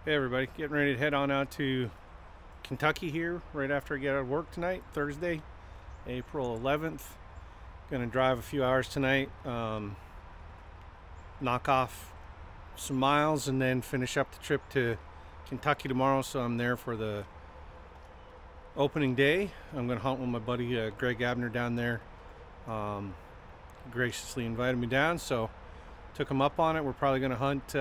Hey everybody, getting ready to head on out to Kentucky here right after I get out of work tonight, Thursday, April 11th. Gonna drive a few hours tonight, knock off some miles and then finish up the trip to Kentucky tomorrow, so I'm there for the opening day. I'm gonna hunt with my buddy Greg Abner down there. Graciously invited me down, so took him up on it. We're probably gonna hunt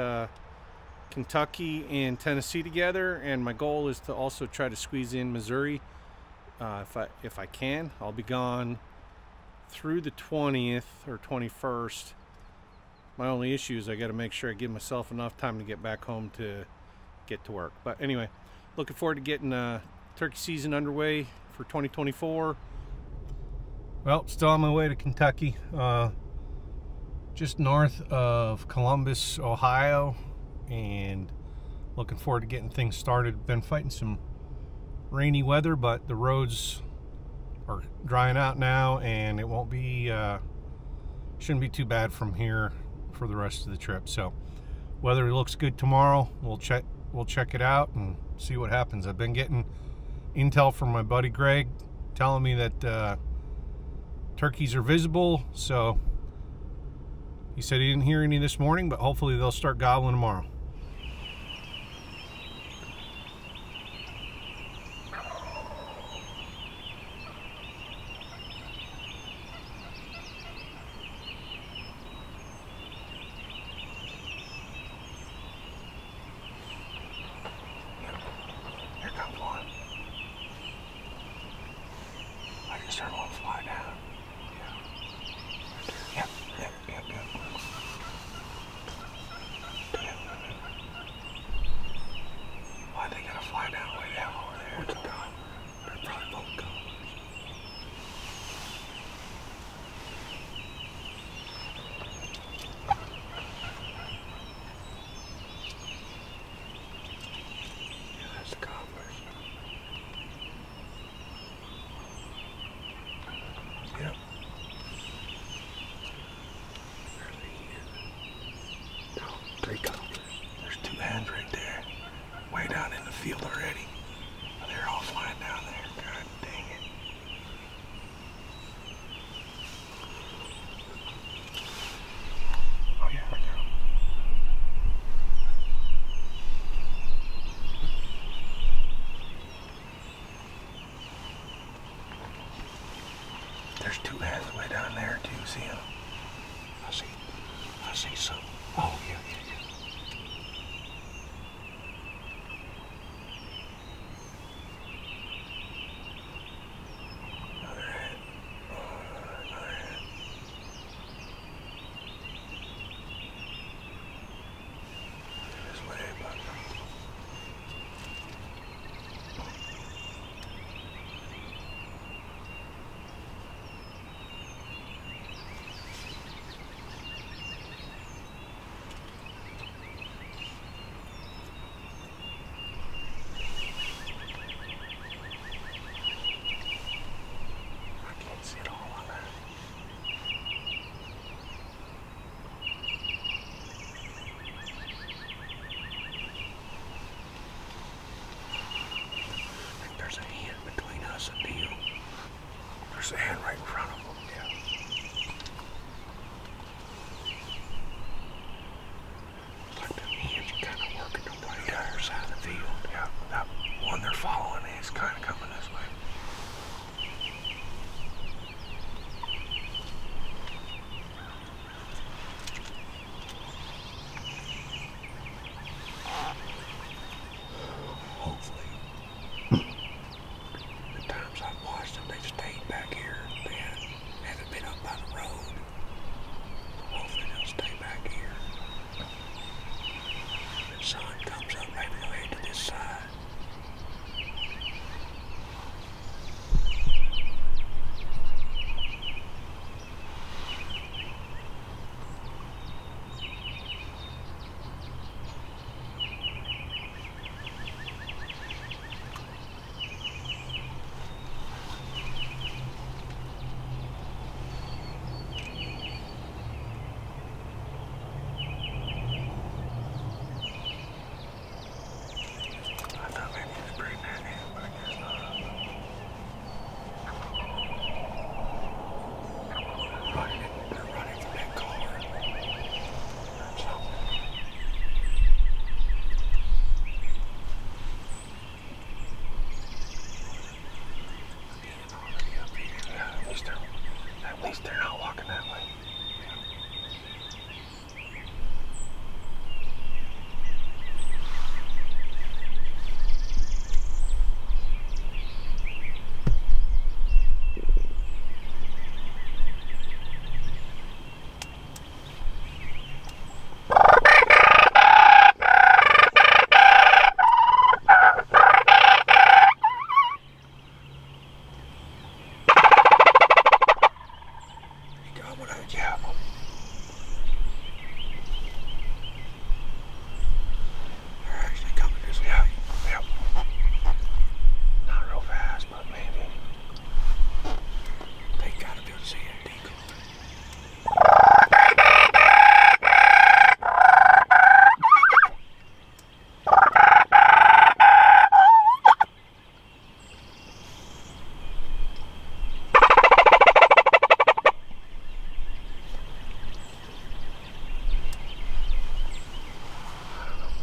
Kentucky and Tennessee together, and my goal is to also try to squeeze in Missouri if I can. I'll be gone through the 20th or 21st. My only issue is I got to make sure I give myself enough time to get back home to get to work. But anyway, looking forward to getting turkey season underway for 2024. Well, still on my way to Kentucky, just north of Columbus, Ohio, and looking forward to getting things started. Been fighting some rainy weather, but the roads are drying out now, and it won't be shouldn't be too bad from here for the rest of the trip. So weather looks good tomorrow. We'll check it out and see what happens. I've been getting intel from my buddy Greg telling me that turkeys are visible, so he said he didn't hear any this morning, but hopefully they'll start gobbling tomorrow. Here comes one. I just heard one fly down. Yep. Why they gotta fly down way down over there? What's it done? They're probably both gone. Yeah, that's the cobblers. Yep. No, 3 cobblers. There's 2 hands right there. Way down in the field already. They're all flying down there. God dang it. Oh yeah, right there. There's 2 hands way down there. Do you see them? I see some. Oh yeah. Another head. Another head. This way, but see it all on there. I think there's a hand between us and you. There's a hand right in front of them. Yeah. It's like the hands kind of working their way to the other side of the field. Yeah, that one they're following is kind of coming this way. Hopefully, the times I've watched them, they've stayed back here. They haven't been up by the road. Hopefully they'll stay back here. When the sun comes up, maybe they'll head to this side.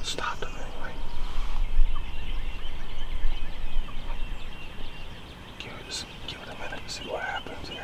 Stop them anyway. Give it a minute to see what happens here.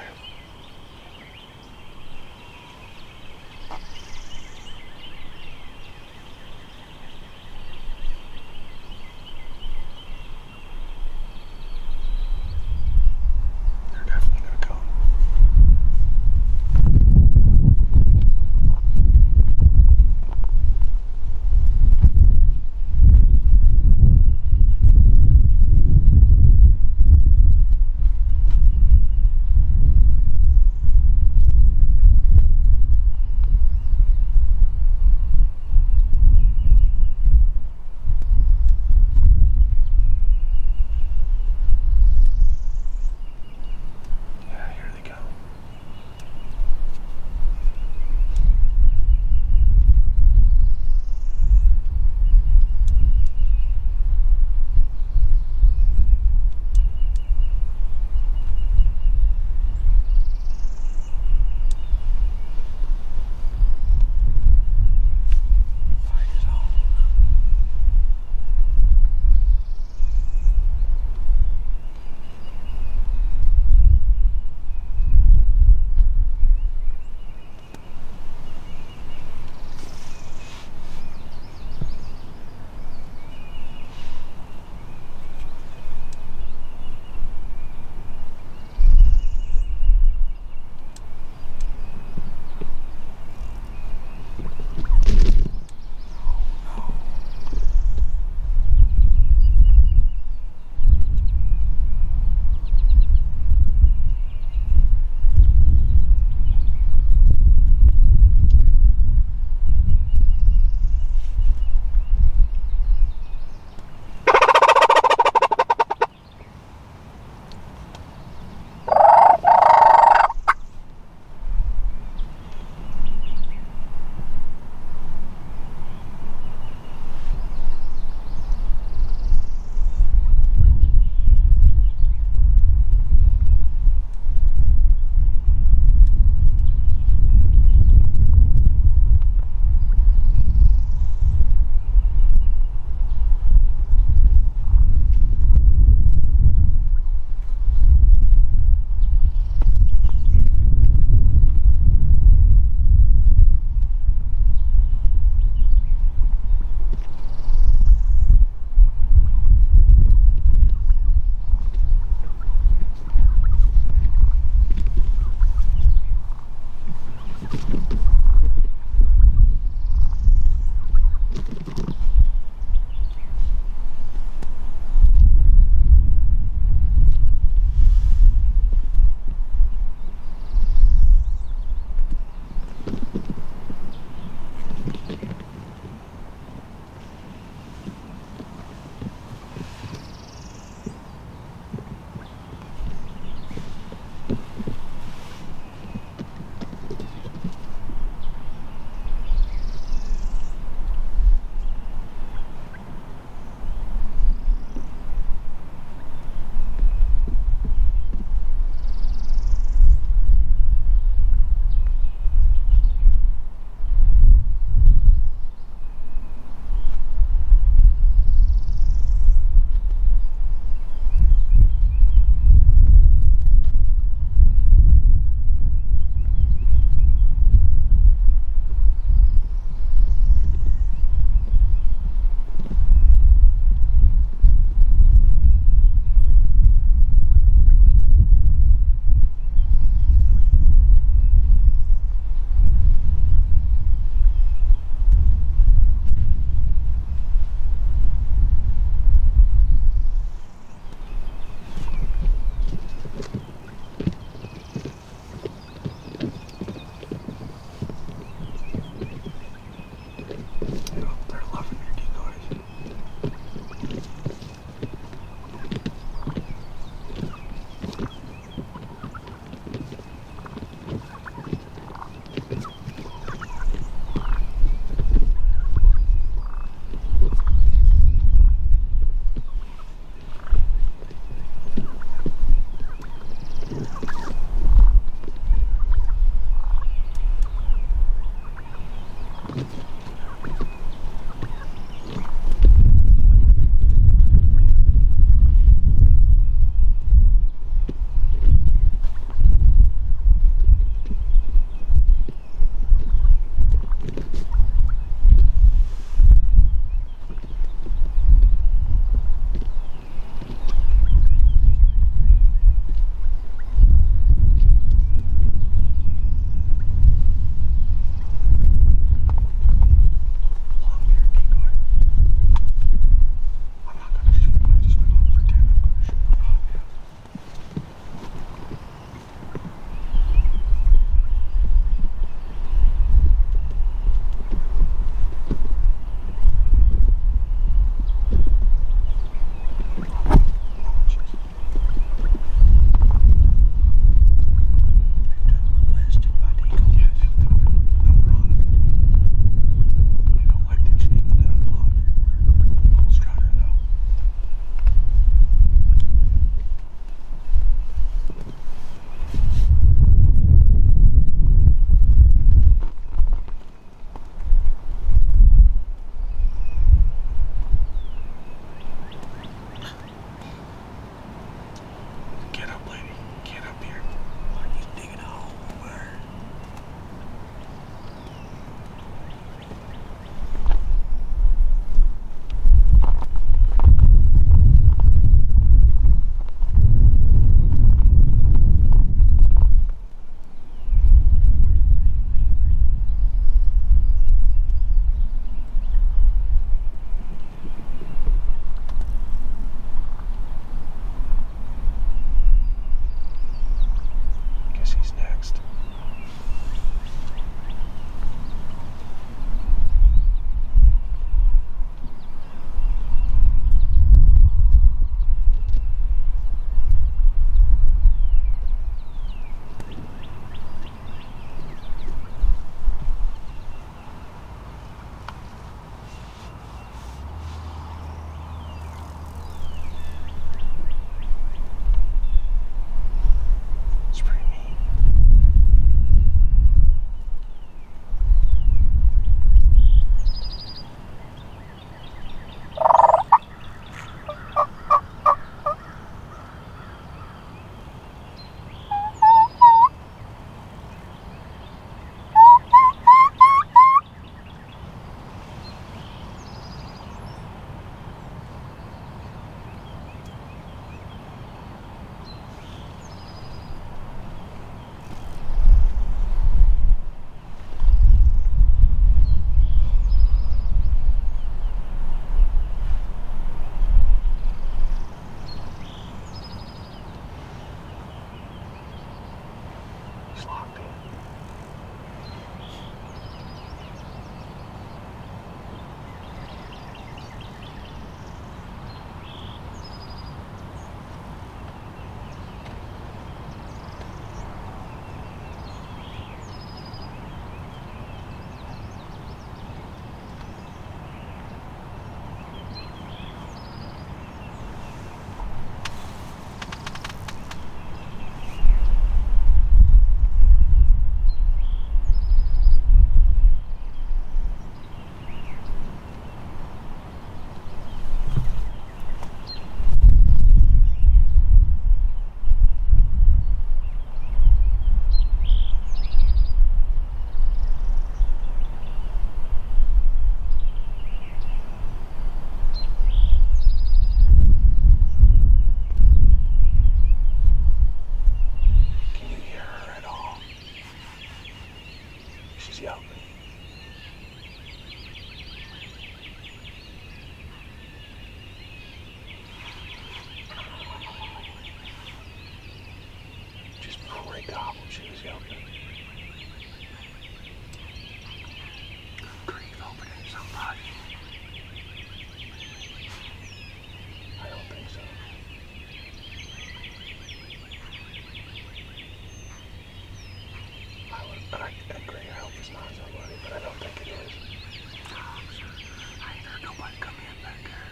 somebody come in back there.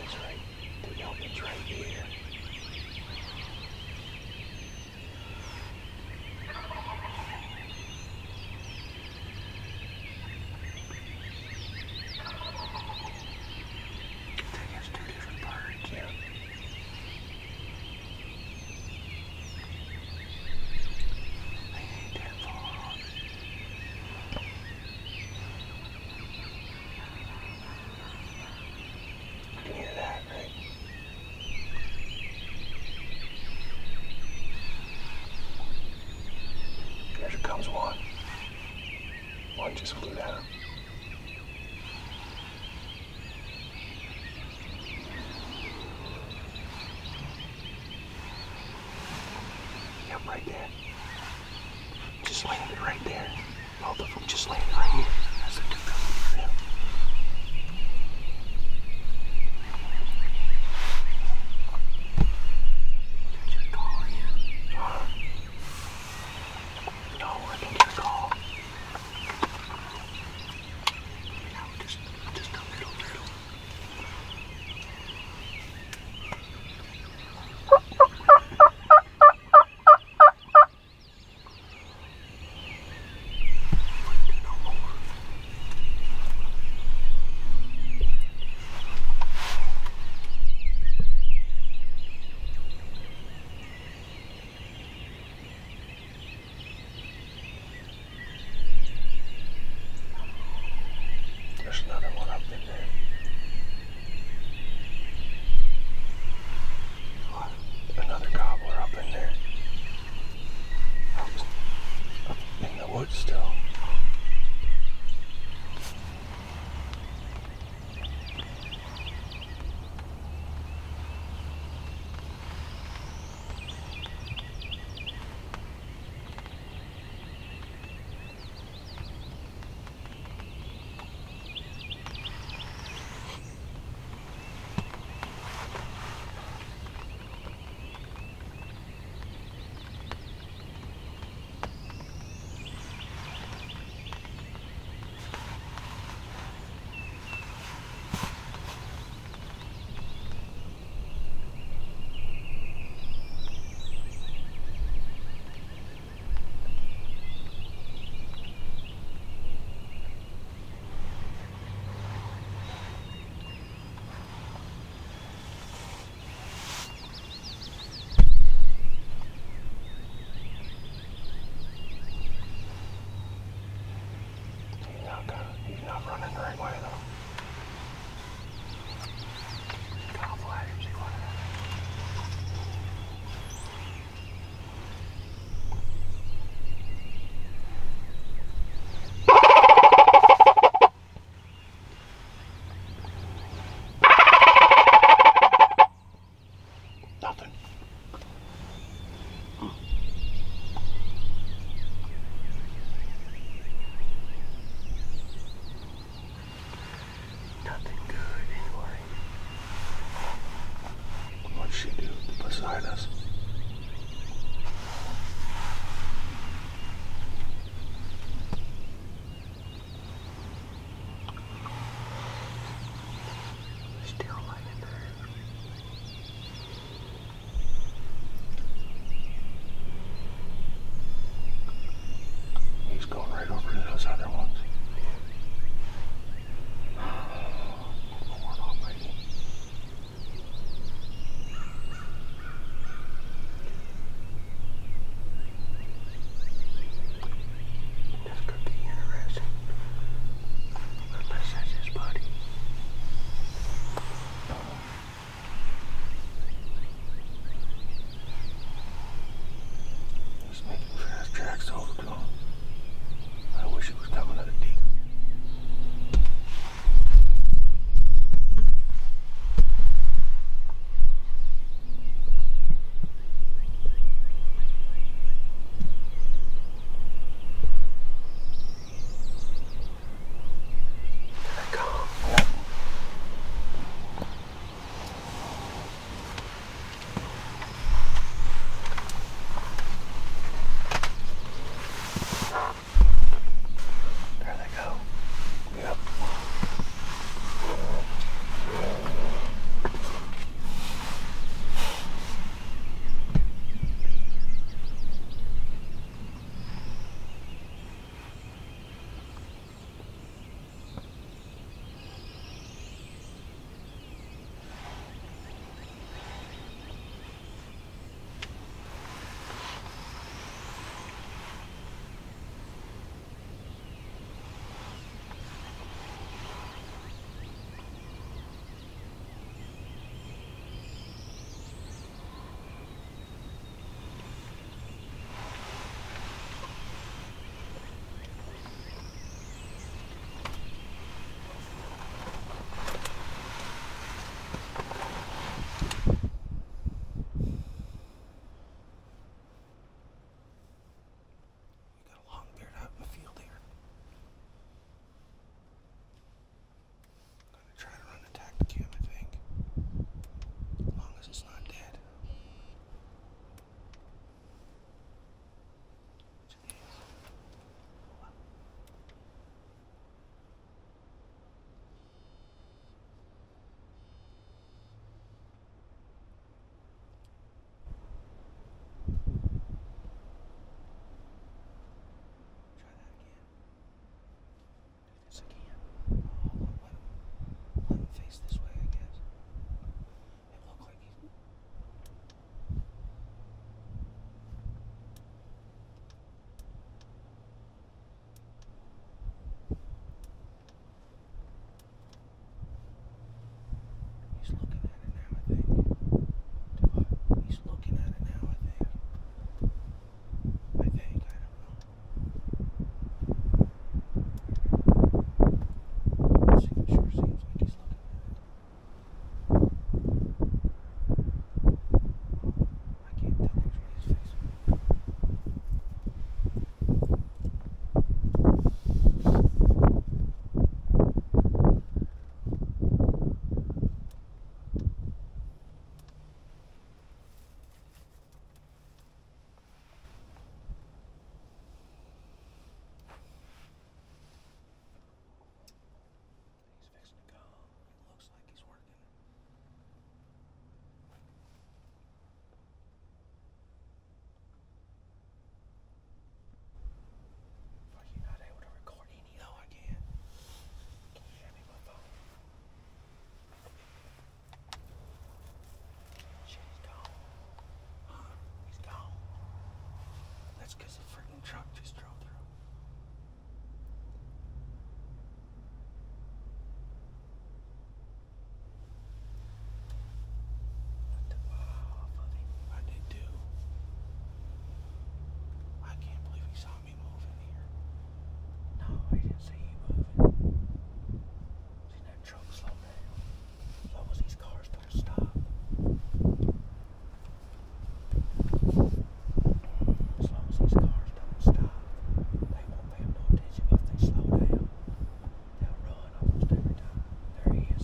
It's right. It's right here. There comes one. One just flew down. Yep, right there. Just landed right there. Both of them just landed right here. That's the two coming here. No more.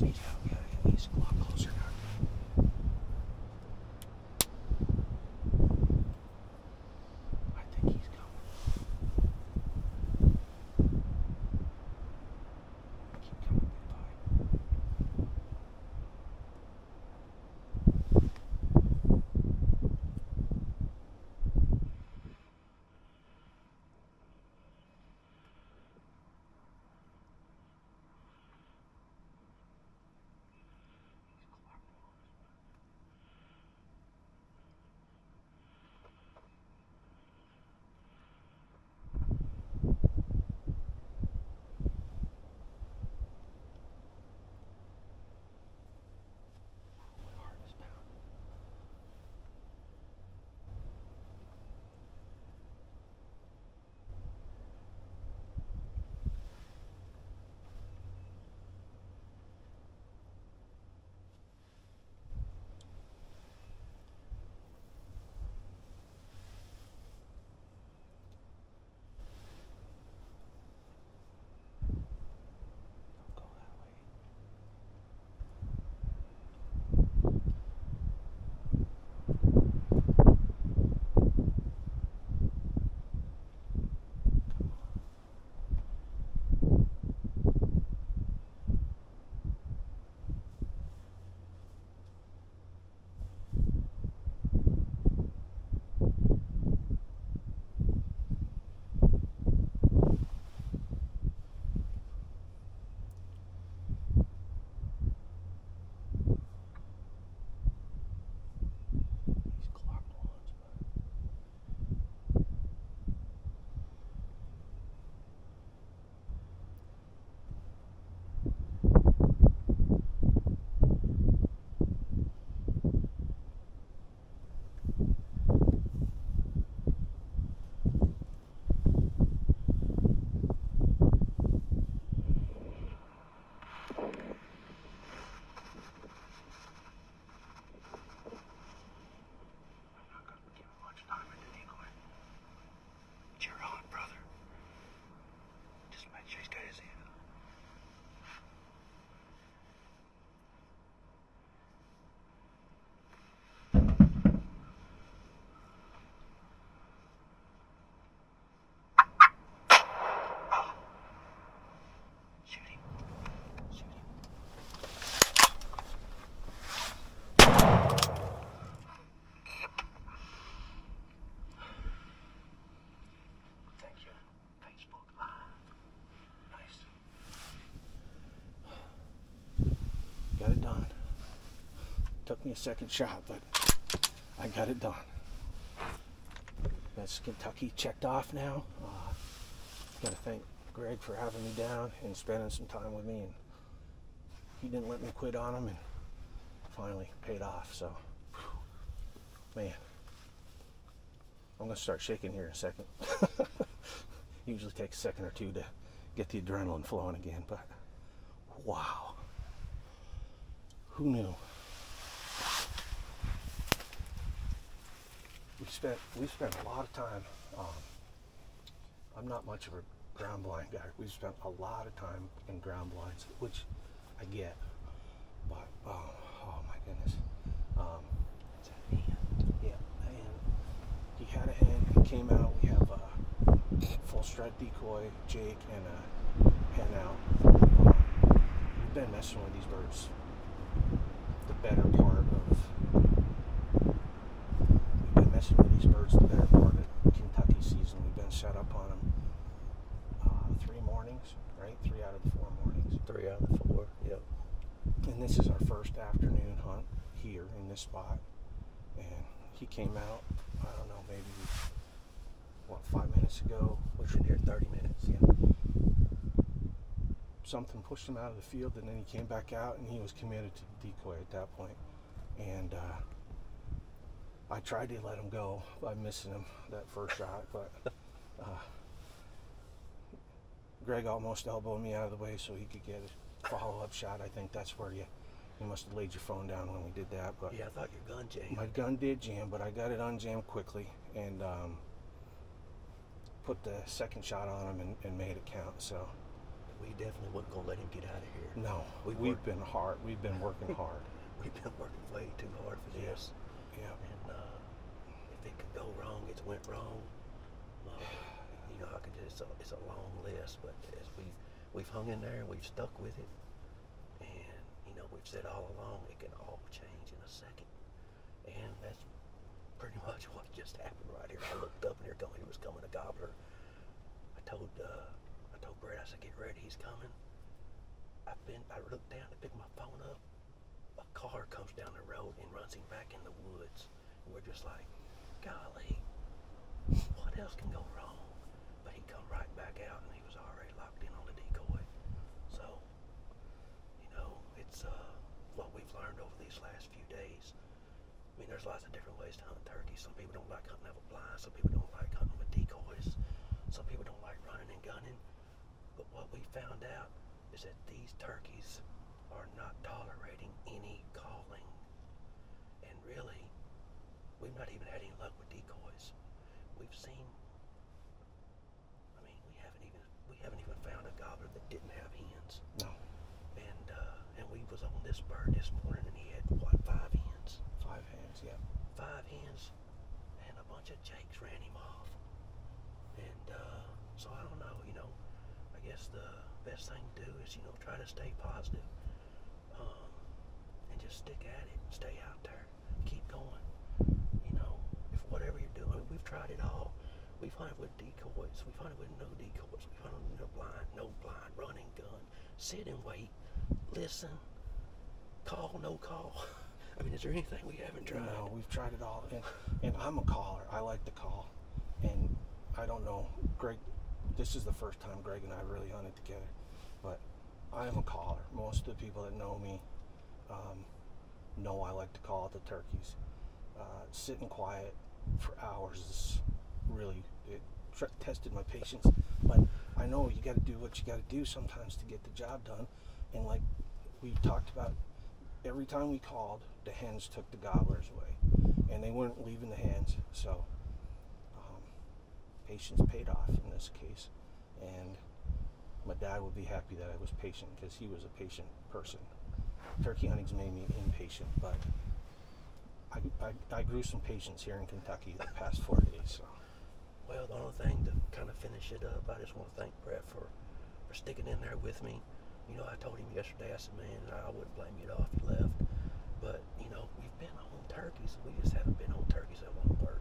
He's a lot closer now. I think he's coming. Keep coming, goodbye. Got it done. Took me a second shot, but I got it done. That's Kentucky checked off now. Got to thank Greg for having me down and spending some time with me, and he didn't let me quit on him, and finally paid off. So, man, I'm gonna start shaking here in a second. Usually takes a second or two to get the adrenaline flowing again, but wow, who knew? We spent a lot of time. I'm not much of a ground blind guy. We've spent a lot of time in ground blinds, which I get, but oh my goodness. Yeah, and he had a hen and came out. We have a full strut decoy, Jake, and a hen out. We've been messing with these birds the better part of Kentucky season. We've been set up on them 3 mornings, right? 3 out of the 4 mornings. 3 out of the 4, yep. And this is our first afternoon hunt here in this spot. And he came out, I don't know, maybe, 5 minutes ago? We've been here 30 minutes, yeah. Something pushed him out of the field, and then he came back out, and he was committed to the decoy at that point. And I tried to let him go by missing him that first shot, but Greg almost elbowed me out of the way so he could get a follow-up shot. I think that's where you must have laid your phone down when we did that. But yeah, I thought your gun jammed. My gun did jam, but I got it unjammed quickly and put the second shot on him and made it count. So we definitely wasn't going to let him get out of here. No, We've been hard. We've been working hard. We've been working way too hard for this. Yeah. And if it could go wrong, it's went wrong. You know, it's a long list, but as we've hung in there and we've stuck with it, and you know, we've said all along it can all change in a second, and that's pretty much what just happened right here. I looked up and here was coming a gobbler. I told Brett, I said, get ready, he's coming. I looked down to pick my phone up. A car comes down the road and runs him back in the woods. And we're just like, golly, what else can go wrong? But he come right back out and he was already locked in on the decoy. So, you know, it's what we've learned over these last few days. I mean, there's lots of different ways to hunt turkeys. Some people don't like hunting out with blinds. Some people don't like hunting with decoys. Some people don't like running and gunning. But what we found out is that these turkeys are not tolerating any calling. And really, we've not even had any luck with decoys. We've seen, I mean, we haven't even found a gobbler that didn't have hens. No. And we was on this bird this morning and he had what, 5 hens? 5 hens, yeah. 5 hens and a bunch of jakes ran him off. And so I don't know, you know, I guess the best thing to do is, you know, try to stay positive, and just stick at it, stay out there, keep going. You know, if whatever you're doing, we've tried it all. We've hunted with decoys, we've hunted with no decoys, we've hunted with no blind, running gun, sit and wait, listen, call, no call. I mean, is there anything we haven't tried? No, we've tried it all, and I'm a caller. I like to call, and I don't know, Greg, this is the first time Greg and I really hunted together, but I am a caller. Most of the people that know me know I like to call the turkeys. Sitting quiet for hours is really, it tested my patience, but I know you got to do what you got to do sometimes to get the job done. And like we talked about, every time we called, the hens took the gobblers away, and they weren't leaving the hens. So patience paid off in this case, and my dad would be happy that I was patient, because he was a patient person. Turkey hunting's made me impatient, but I grew some patience here in Kentucky the past 4 days. So. Well, the only thing to kind of finish it up, I just want to thank Brett for sticking in there with me. You know, I told him yesterday, I said, man, I wouldn't blame you at all if you left. But, you know, we've been on turkeys. We just haven't been on turkeys at Longbeard.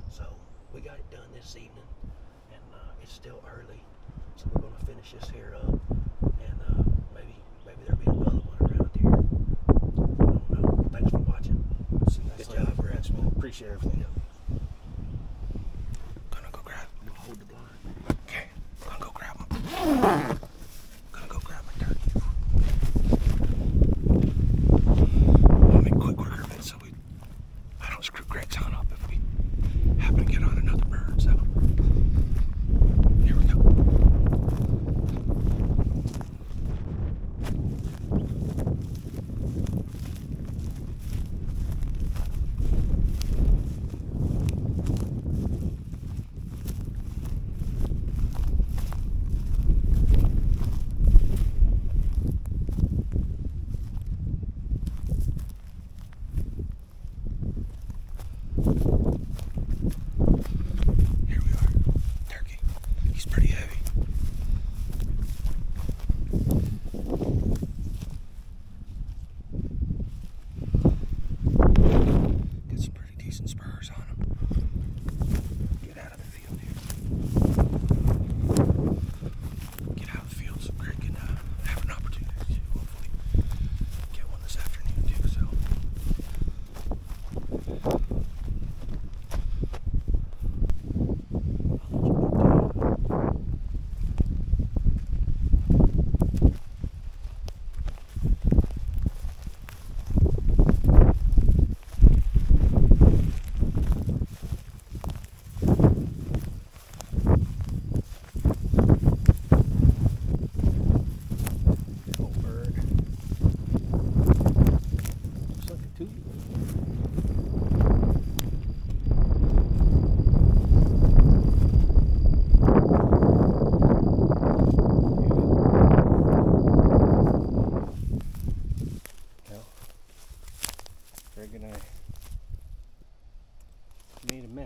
So we got it done this evening, and it's still early. So we're going to finish this here up, and maybe there'll be another one around here. I don't know. Thanks for watching. Good job, Brett. Appreciate everything. Gonna go grab. Hold the blind. Okay. Gonna go grab him. Gonna go grab my turkey. I'll make quick work of it so I don't screw Greg's hunt up if we happen to get on another bird. So here we go.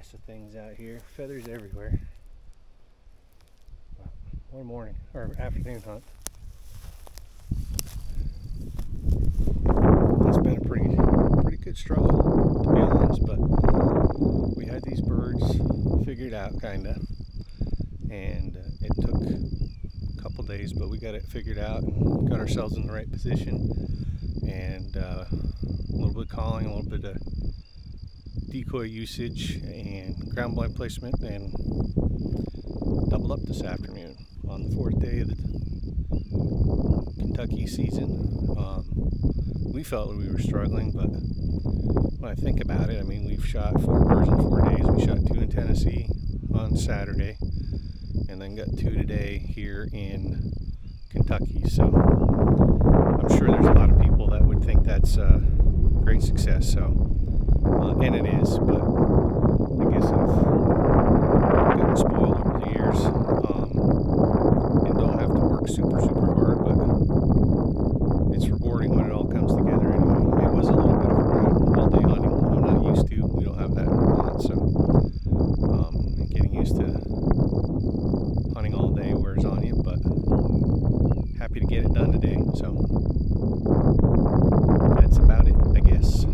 mess of things out here. Feathers everywhere. Wow. What a morning or afternoon hunt. It's been a pretty good struggle, to be honest, but we had these birds figured out, kinda, and it took a couple days, but we got it figured out and got ourselves in the right position, and a little bit of calling, a little bit of decoy usage and ground blind placement, and doubled up this afternoon on the 4th day of the Kentucky season. We felt we were struggling, but when I think about it, I mean, we've shot 4 birds in 4 days. We shot 2 in Tennessee on Saturday, and then got 2 today here in Kentucky. So I'm sure there's a lot of people that would think that's great success. So, and it is, but I guess I've gotten spoiled over the years, and don't have to work super hard, but it's rewarding when it all comes together anyway. It was a little bit of a grind all day hunting. I'm not used to. We don't have that in Vermont, so and getting used to hunting all day wears on you, but happy to get it done today. So that's about it, I guess.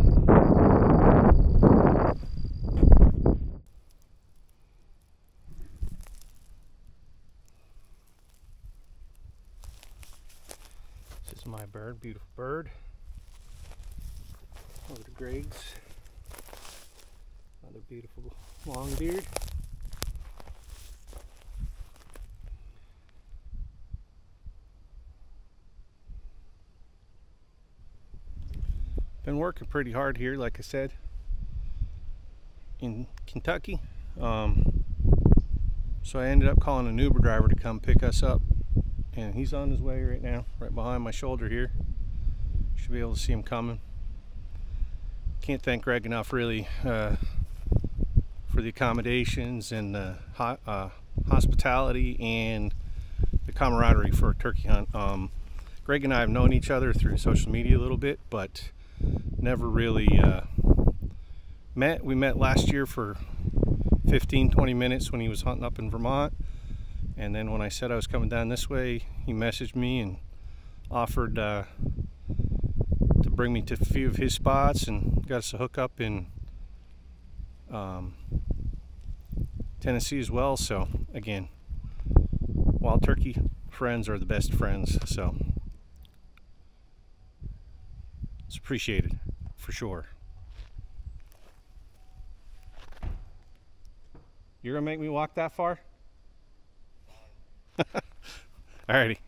This is my bird, beautiful bird. Over to Greg's. Another beautiful Longbeard. Been working pretty hard here, like I said, in Kentucky. So I ended up calling an Uber driver to come pick us up, and he's on his way right now, right behind my shoulder here. Should be able to see him coming. Can't thank Greg enough, really, for the accommodations and the hospitality and the camaraderie for a turkey hunt. Greg and I have known each other through social media a little bit, but never really met. We met last year for 15-20 minutes when he was hunting up in Vermont, and then when I said I was coming down this way, he messaged me and offered to bring me to a few of his spots and got us a hookup in Tennessee as well. So again, wild turkey friends are the best friends, so it's appreciated for sure. You're gonna make me walk that far? Alrighty.